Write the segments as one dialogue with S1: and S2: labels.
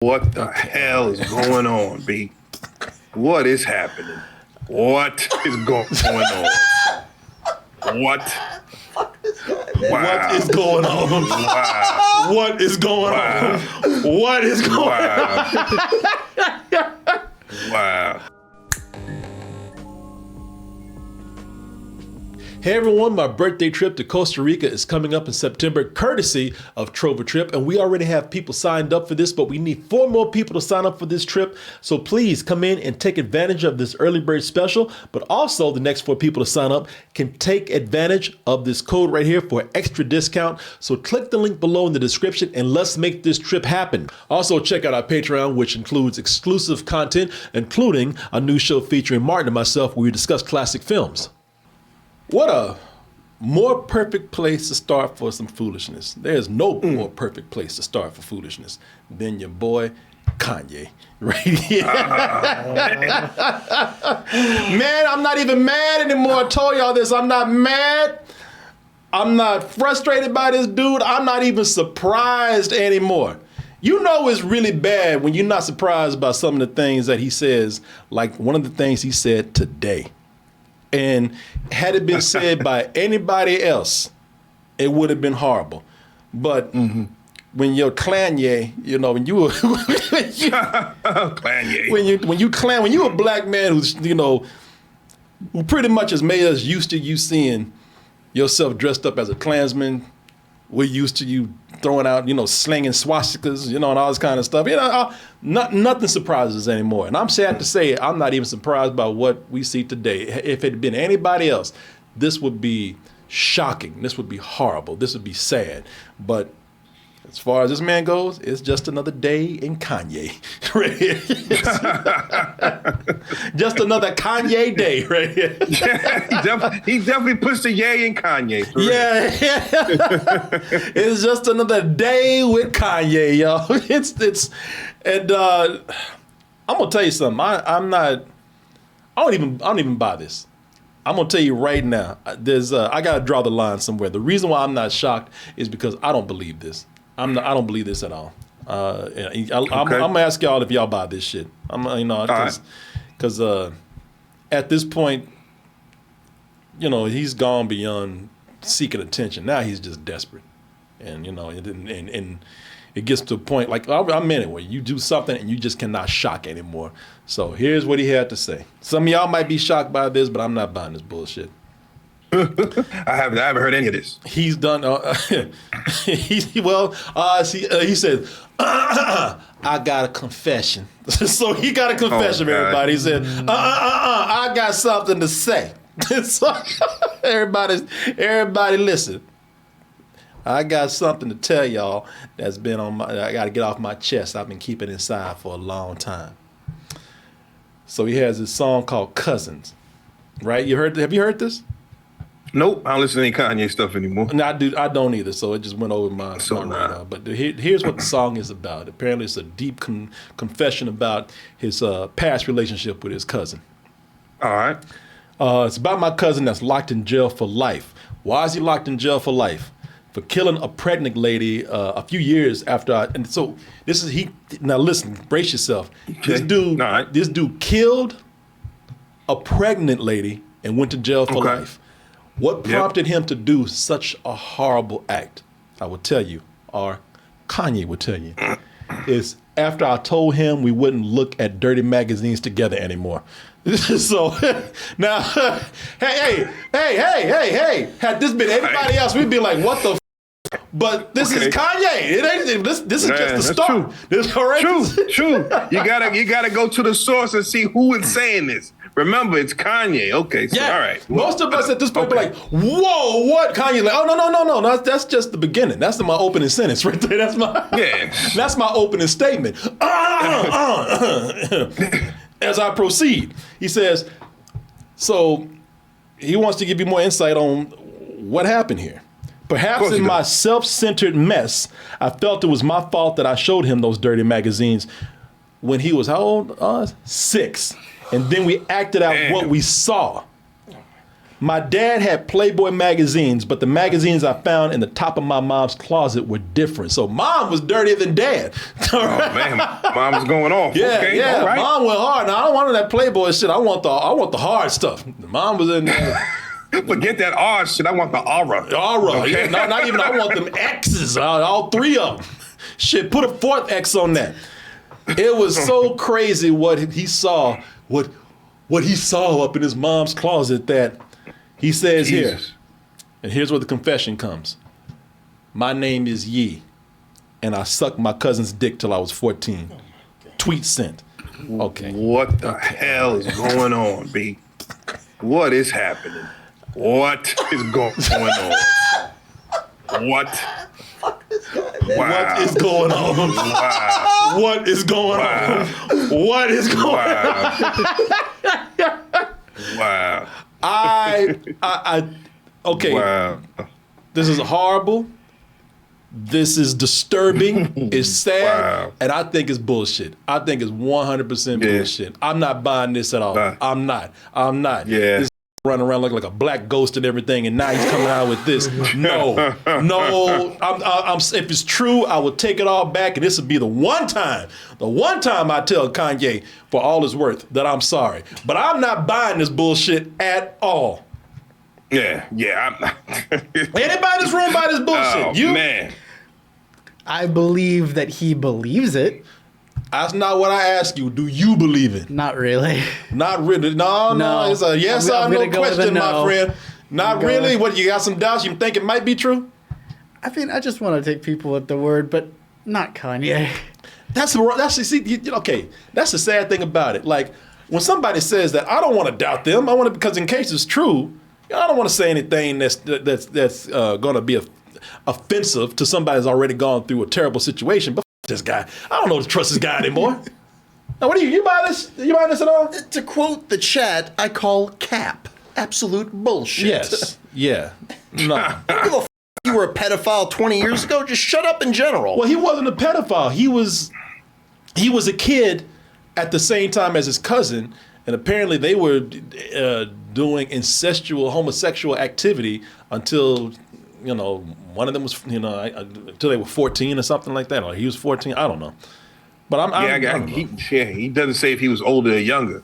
S1: What the hell is going on, B? What is happening? What is going on? What?
S2: What is going on?
S1: Wow.
S2: What is going on? What is going on?
S1: Wow.
S2: Hey everyone, my birthday trip to Costa Rica is coming up in September, courtesy of Trover Trip, and we already have people signed up for this, but we need 4 more people to sign up for this trip. So please come in and take advantage of this early bird special, but also the next 4 people to sign up can take advantage of this code right here for extra discount. So click the link below in the description and let's make this trip happen. Also check out our Patreon, which includes exclusive content, including a new show featuring Martin and myself where we discuss classic films. What a more perfect place to start for some foolishness. There's no more perfect place to start for foolishness than your boy Kanye right here. Man, I'm not even mad anymore. I told y'all this. I'm not mad. I'm not frustrated by this dude. I'm not even surprised anymore. You know it's really bad when you're not surprised by some of the things that he says, like one of the things he said today. And had it been said by anybody else, it would have been horrible. But when you're Kanye, you know, when you were
S1: Kanye.
S2: when you a black man who's, you know, who pretty much has made us used to you seeing yourself dressed up as a Klansman. We're used to you throwing out, you know, slinging swastikas, you know, and all this kind of stuff. You know, nothing surprises us anymore. And I'm sad to say I'm not even surprised by what we see today. If it had been anybody else, this would be shocking. This would be horrible. This would be sad. But as far as this man goes, it's just another day in Kanye. Just another Kanye day, right here.
S1: he definitely puts the yay in Kanye.
S2: Yeah. It's just another day with Kanye, y'all. And I'm gonna tell you something. I don't even buy this. I'm gonna tell you right now. I gotta draw the line somewhere. The reason why I'm not shocked is because I don't believe this. I don't believe this at all. I'm gonna ask y'all if y'all buy this shit. Because at this point, you know, he's gone beyond seeking attention. Now he's just desperate, and you know, and it gets to a point like I mean it, where you do something and you just cannot shock anymore. So here's what he had to say. Some of y'all might be shocked by this, but I'm not buying this bullshit.
S1: I haven't heard any of this.
S2: He's done. He said, "I got a confession." So he got a confession, everybody. He said, I got something to say. So everybody, listen. I got something to tell y'all that's been on I got to get off my chest. I've been keeping inside for a long time. So he has this song called "Cousins," right? Have you heard this?
S1: Nope, I don't listen to any Kanye stuff anymore.
S2: No, I don't either, so it just went over my radar. But here's what the song is about. Apparently it's a deep confession about his past relationship with his cousin.
S1: All right.
S2: It's about my cousin that's locked in jail for life. Why is he locked in jail for life? For killing a pregnant lady a few years after now listen, brace yourself.
S1: Okay.
S2: This dude killed a pregnant lady and went to jail for life. What prompted him to do such a horrible act, I will tell you, or Kanye would tell you, is after I told him we wouldn't look at dirty magazines together anymore. So now, hey, had this been anybody else, we'd be like, what the f? But this is Kanye. It ain't this is just the start.
S1: True. You gotta go to the source and see who is saying this. Remember, it's Kanye. Okay, so all right.
S2: Well, most of us at this point be like, whoa, what? Kanye like, oh, no. That's just the beginning. That's my opening sentence right there. That's my opening statement. As I proceed, he says, so he wants to give you more insight on what happened here. Perhaps in my self-centered mess, I felt it was my fault that I showed him those dirty magazines when he was how old? 6. And then we acted out what we saw. My dad had Playboy magazines, but the magazines I found in the top of my mom's closet were different. So mom was dirtier than dad.
S1: Oh man, mom was going off.
S2: Yeah,
S1: Okay,
S2: yeah.
S1: all right.
S2: Mom went hard. Now I don't want that Playboy shit. I want the hard stuff. Mom was in there.
S1: Forget that R shit. I want the aura.
S2: Aura.
S1: Okay.
S2: Yeah, not even. I want them X's. All three of them. Shit, put a fourth X on that. It was so crazy what he saw. What he saw up in his mom's closet that he says here.
S1: Jesus.
S2: And here's where the confession comes. My name is Yee, and I sucked my cousin's dick till I was 14. Tweet sent. Okay.
S1: What the hell is going on, B? What is happening? What is going on? What? Wow.
S2: What is going on?
S1: Wow.
S2: What is going
S1: Wow.
S2: on? What is going on?
S1: Wow.
S2: Okay.
S1: Wow.
S2: This is horrible. This is disturbing. It's sad.
S1: Wow.
S2: And I think it's bullshit. I think it's 100% bullshit. I'm not buying this at all.
S1: Nah.
S2: I'm not.
S1: Yeah.
S2: This running around looking like a black ghost and everything, and now he's coming out with this. No. If it's true, I will take it all back, and this will be the one time I tell Kanye, for all his worth, that I'm sorry. But I'm not buying this bullshit at all.
S1: Yeah.
S2: Anybody in this room buy this bullshit?
S1: Oh,
S2: You?
S1: man.
S3: I believe that he believes it.
S2: That's not what I ask you. Do you believe it?
S3: Not really.
S2: Not really. No. It's a yes
S3: I'm
S2: or no
S3: gonna go with a
S2: question, my
S3: no.
S2: friend. Not
S3: I'm
S2: really.
S3: going-
S2: What, you got some doubts? You think it might be true?
S3: I mean, I just want to take people at the word, but not Kanye.
S2: That's okay. That's the sad thing about it. Like when somebody says that, I don't want to doubt them. I want to, because in case it's true, I don't want to say anything that's going to be offensive to somebody who's already gone through a terrible situation. But this guy, I don't know to trust this guy anymore. Now, what do you buy this? You buy this at all?
S4: To quote the chat, I call cap absolute bullshit.
S2: Yes. Yeah. No.
S4: Who give a f- you were a pedophile 20 years ago? Just shut up in general.
S2: Well, he wasn't a pedophile. He was a kid at the same time as his cousin, and apparently they were doing incestual homosexual activity until one of them was until they were 14 or something like that, or he was 14. I don't know. But I don't know.
S1: He doesn't say if he was older or younger.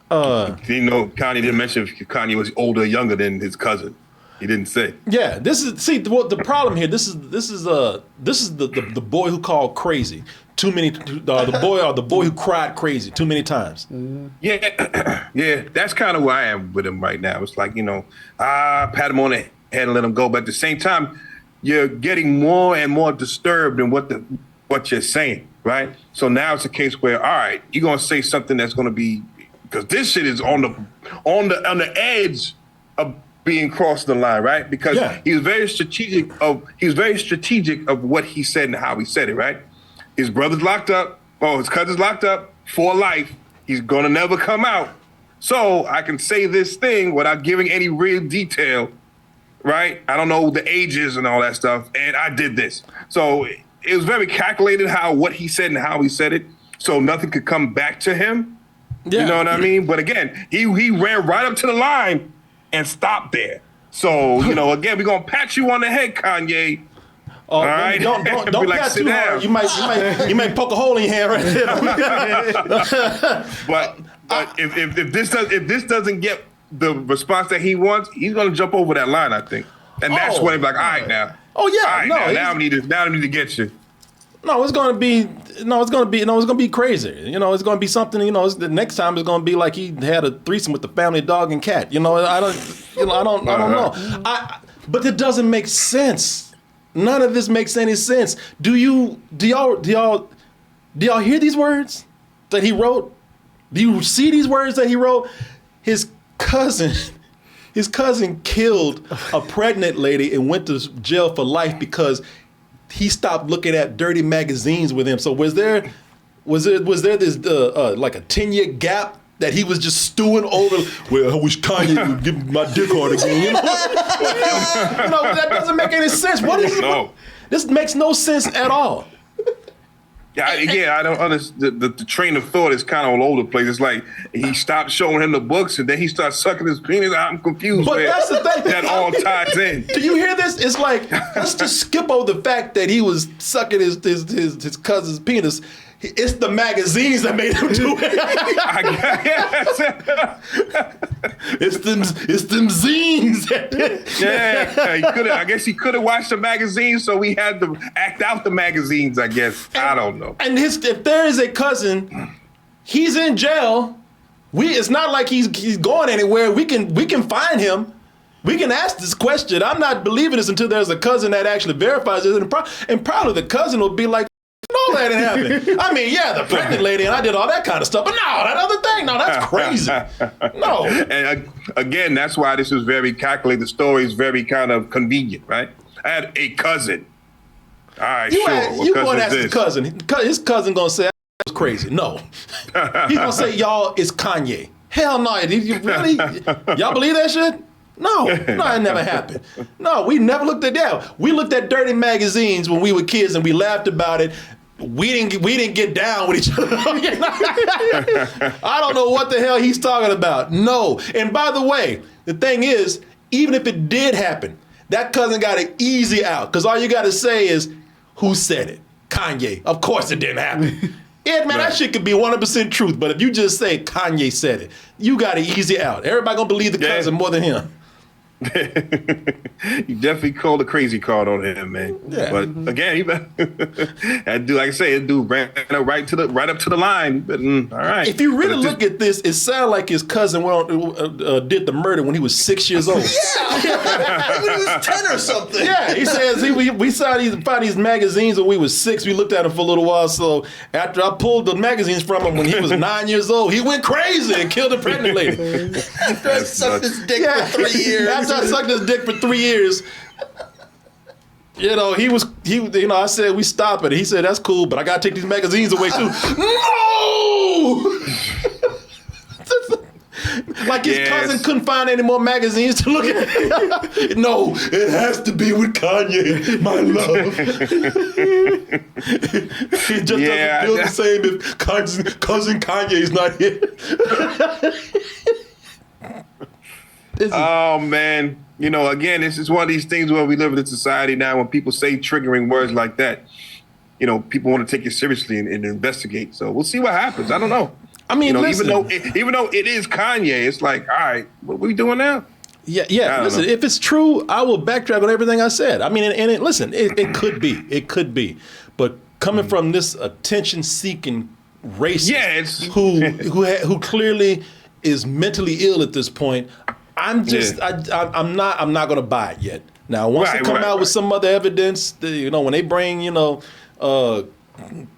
S1: Kanye didn't mention if Kanye was older or younger than his cousin. He didn't say.
S2: Yeah, the problem here. This is the boy who called crazy too many. The boy who cried crazy too many times.
S1: Yeah, yeah. That's kind of where I am with him right now. It's like pat him on the head and let him go, but at the same time, you're getting more and more disturbed in what you're saying, right? So now it's a case where, all right, you're gonna say something that's gonna be, because this shit is on the edge of being crossed the line, right? Because he was very strategic of what he said and how he said it, right? His brother's locked up, his cousin's locked up for life. He's gonna never come out. So I can say this thing without giving any real detail, right? I don't know the ages and all that stuff, and I did this. So it was very calculated what he said and how he said it, so nothing could come back to him. Yeah. You know what I mean? But again, he ran right up to the line and stopped there. So, again, we're gonna pat you on the head, Kanye. All right?
S2: Don't
S1: like,
S2: pat
S1: sit
S2: too
S1: down.
S2: hard. You might poke a hole in your hand right there.
S1: But if this doesn't get the response that he wants, he's gonna jump over that line, I think. And that's when he's like, all right now.
S2: Oh yeah,
S1: all right, now I need to get you.
S2: No, it's gonna be crazy. It's gonna be something. The next time it's gonna be like he had a threesome with the family dog and cat. I don't know. But it doesn't make sense. None of this makes any sense. Do y'all hear these words that he wrote? Do you see these words that he wrote? His cousin killed a pregnant lady and went to jail for life because he stopped looking at dirty magazines with him. So was there this like a 10-year gap that he was just stewing over? Well, I wish Kanye would give me my dick hard again. That doesn't make any sense. This makes no sense at all.
S1: I don't understand. The train of thought is kind of all over the place. It's like he stopped showing him the books, and then he starts sucking his penis. I'm confused.
S2: But that's the thing.
S1: That all ties in.
S2: Do you hear this? It's like, let's just skip over the fact that he was sucking his cousin's penis. It's the magazines that made him do it. It's them zines.
S1: I guess he could have watched the magazines, so we had to act out the magazines. I guess I don't know.
S2: And if there is a cousin, he's in jail. It's not like he's going anywhere. We can find him. We can ask this question. I'm not believing this until there's a cousin that actually verifies it, and probably the cousin will be like, no, that didn't happen. I mean, yeah, the pregnant lady and I did all that kind of stuff, but no, that other thing, no, that's crazy. No.
S1: And again, that's why this is very calculated. The story is very kind of convenient, right? I had a cousin. All right,
S2: You
S1: sure.
S2: going to ask his cousin. His cousin going to say, that was crazy. No. He's going to say, y'all, it's Kanye. Hell no. Did you really? Y'all believe that shit? No, it never happened. No, we never looked at that. We looked at dirty magazines when we were kids and we laughed about it. We didn't get down with each other. I don't know what the hell he's talking about. No. And by the way, the thing is, even if it did happen, that cousin got an easy out. Because all you got to say is, who said it? Kanye. Of course it didn't happen. Yeah, man, that shit could be 100% truth. But if you just say Kanye said it, you got an easy out. Everybody going to believe the cousin more than him.
S1: You definitely called a crazy card on him, man.
S2: Yeah.
S1: But again, that dude, like I say, that dude ran right up to the line. But all right.
S2: If you really look at this, it sounded like his cousin did the murder when he was 6 years old.
S4: Yeah, when he was 10 or something.
S2: Yeah, he says we found these magazines when we was 6. We looked at them for a little while. So after I pulled the magazines from him when he was 9 years old, he went crazy and killed a pregnant lady.
S4: After I sucked his dick for 3 years.
S2: After I sucked his dick for 3 years, I said, we stop it. He said, that's cool, but I gotta take these magazines away too. No! Like his cousin couldn't find any more magazines to look at. No, it has to be with Kanye, my love. It just doesn't feel the same if cousin Kanye is not here.
S1: Oh man, again, this is one of these things where we live in a society now when people say triggering words like that, people want to take it seriously and investigate. So we'll see what happens. I don't know.
S2: I mean,
S1: even though it is Kanye, it's like, all right, what are we doing now?
S2: Yeah. Listen, if it's true, I will backtrack on everything I said. I mean, it could be, but coming from this attention-seeking racist who clearly is mentally ill at this point, I'm not gonna buy it yet. Now, once they come out with some other evidence, when they bring,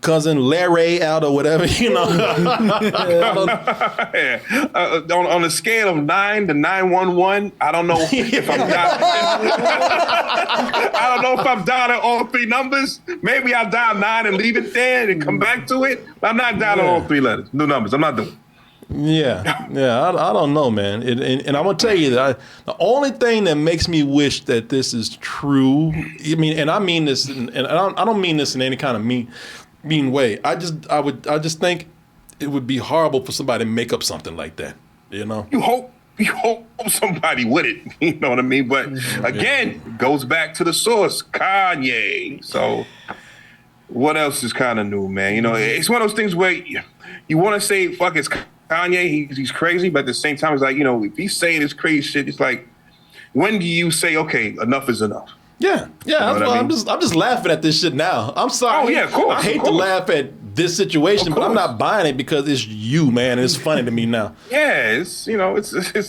S2: cousin Larry out or whatever,
S1: on a scale of 9 to 911, I don't know if I'm down. I don't know if I'm down at all three numbers. Maybe I'll dial 9 and leave it there and come back to it. But I'm not down at all three numbers. I'm not doing it.
S2: Yeah, I don't know, man. And I'm gonna tell you that the only thing that makes me wish that this is true. I mean, and I mean this, and I don't mean this in any kind of mean way. I just think it would be horrible for somebody to make up something like that.
S1: You hope somebody would it. You know what I mean? But again, it goes back to the source, Kanye. So what else is kind of new, man? It's one of those things where you want to say, "Fuck, it's Kanye, he's crazy," but at the same time, it's like, if he's saying this crazy shit, it's like, when do you say, okay, enough is enough?
S2: Yeah. I'm just laughing at this shit now. I'm sorry.
S1: Oh yeah, of course.
S2: I hate to laugh at this situation, but I'm not buying it because it's you, man. And it's funny to me now.
S1: Yeah, it's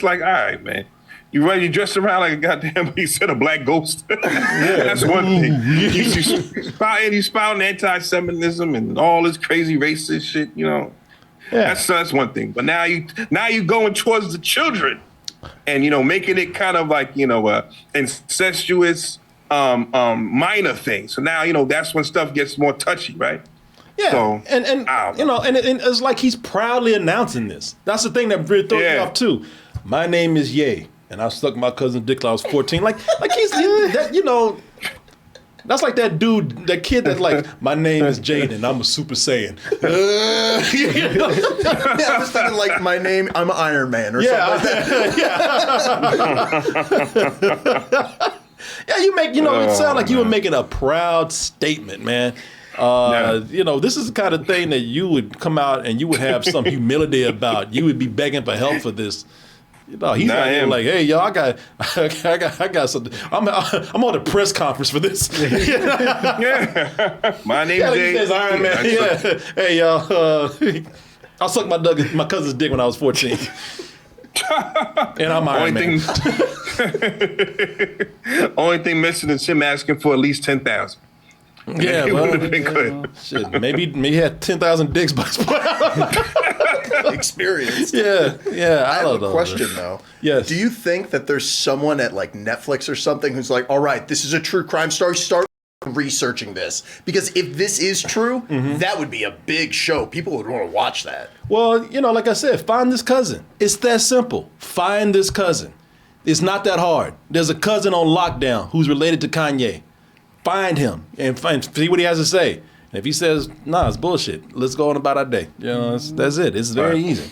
S1: like, all right, man. You dress around like a goddamn, he said, a black ghost. That's one thing. He's spouting anti-Semitism and all this crazy racist shit, Yeah. That's one thing. But now you going towards the children and, making it kind of like, incestuous minor thing. So now, that's when stuff gets more touchy, right?
S2: Yeah.
S1: So,
S2: and it's like he's proudly announcing this. That's the thing that really throws me off too. My name is Ye, and I sucked my cousin's dick till I was 14. Like he's That's like that dude, that kid that's like, my name is Jaden, I'm a Super Saiyan. You know?
S4: Yeah, I was thinking like my name, I'm Iron Man or something like that.
S2: Yeah, you make, it sounded like you were making a proud statement, man. This is the kind of thing that you would come out and you would have some humility about. You would be begging for help for this. He's like, hey, yo, I got something. I'm on the press conference for this.
S1: Yeah. My name's
S2: He
S1: Jay.
S2: says Iron Man. Yeah. Hey, y'all. I sucked my cousin's dick when I was 14. And I'm Iron Man.
S1: Only thing missing is him asking for at least 10,000.
S2: Yeah,
S1: it
S2: well,
S1: would have been good.
S2: Shit, maybe he had 10,000 dicks by his point.
S4: Experience.
S2: Yeah.
S4: I have a question though.
S2: Yes.
S4: Do you think that there's someone at like Netflix or something who's like, all right, this is a true crime story, start researching this? Because if this is true, that would be a big show. People would want to watch that.
S2: Well, like I said, find this cousin. It's that simple. Find this cousin. It's not that hard. There's a cousin on lockdown who's related to Kanye. Find him and see what he has to say. And if he says, nah, it's bullshit, let's go on about our day. That's it. It's very easy.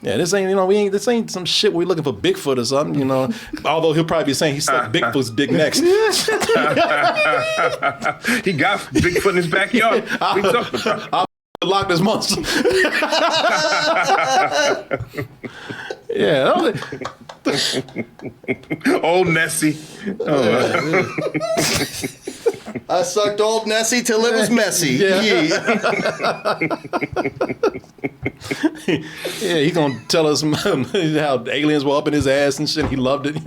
S2: Yeah, this ain't this ain't some shit where we looking for Bigfoot or something, Although he'll probably be saying he sucked Bigfoot's dick next.
S1: He got Bigfoot in his backyard. We talking about.
S2: I'll lock this monster. Yeah.
S1: Old Nessie.
S4: I sucked old Nessie till it was messy.
S2: Yeah. Yeah, he's gonna tell us how aliens were up in his ass and shit. He loved it,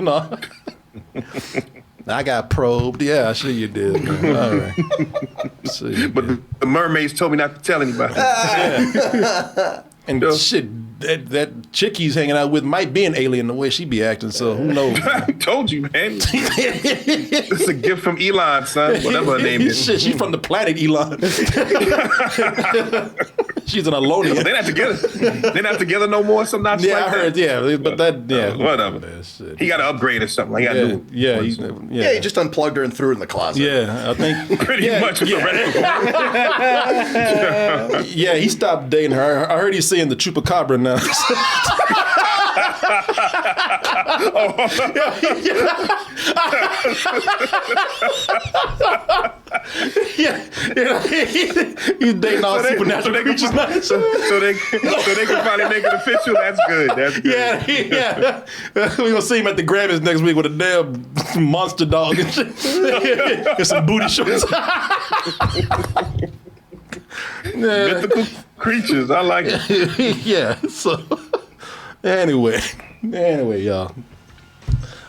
S2: I got probed. Yeah, sure you did. Man. All right. Sure you
S1: But
S2: did.
S1: the mermaids told me not to tell anybody.
S2: And shit, that chick he's hanging out with might be an alien the way she be acting. So who knows?
S1: I told you, man. It's a gift from Elon, son. Whatever her name is.
S2: Shit, she's from the planet Elon. She's an Alonian.
S1: They're not together. They're not together no more. Some nonsense
S2: Yeah,
S1: like
S2: I heard.
S1: that.
S2: Yeah, but
S1: Whatever.
S2: That shit.
S1: He got to upgrade or something. Like, he got to do.
S2: Yeah,
S4: Yeah, he just unplugged her and threw her in the closet.
S2: Yeah, I think
S1: Pretty much with the rest of them.
S2: Yeah, he stopped dating her. I heard he's seeing the chupacabra now. He's dating all supernatural creatures now.
S1: So they can finally make it official. That's good. That's good.
S2: Yeah. We're gonna see him at the Grammys next week with a damn monster dog and shit. And some booty shorts.
S1: Mythical creatures. I like it.
S2: Yeah. So anyway, y'all.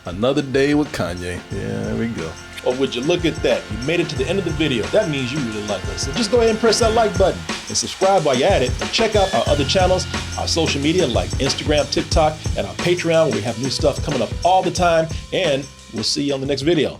S2: Another day with Kanye. Yeah, there we go. Or would you look at that? You made it to the end of the video. That means you really like us. So just go ahead and press that like button and subscribe while you're at it. And check out our other channels, our social media like Instagram, TikTok, and our Patreon where we have new stuff coming up all the time. And we'll see you on the next video.